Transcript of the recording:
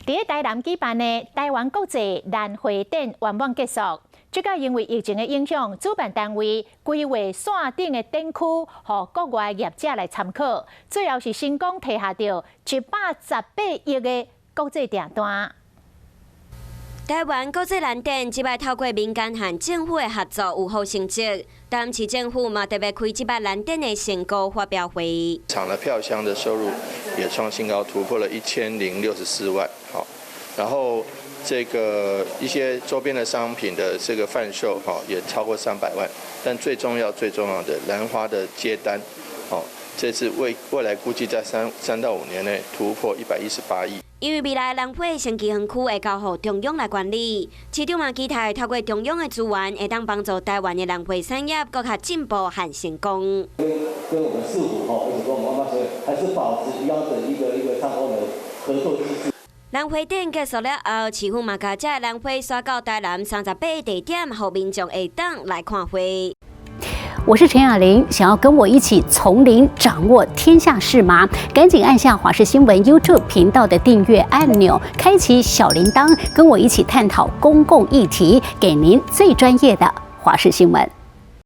伫台南举办的台湾国际蓝会展圆满结束。这个因为疫情的影响，主办单位规划线顶的展区，予国外业者来参考，最后是成功摕下到118亿的国际订单。 台湾国际蓝展即摆透过民间和政府的合作有好成绩，台南市政府嘛特别开即摆蓝展的成果发表会。场的票箱的收入也创新高，突破了1064万。好，然后这个一些周边的商品的这个贩售，也超过300万。但最重要的兰花的接单，这次未来估计在3到5年内突破118亿。 因为未来兰花生技园区会交予中央来管理，市长嘛期待透过中央的资源，会当帮助台湾的兰花产业更加进步和成功。跟我们市府一起跟我们那些还是保持一样的一个相关的合作机制。兰花展结束了后，市府嘛将这兰花刷到台南38个地点，让民众会当来看花。 我是陈雅玲，想要跟我一起从零掌握天下事吗？赶紧按下华视新闻 YouTube 频道的订阅按钮，开启小铃铛，跟我一起探讨公共议题，给您最专业的华视新闻。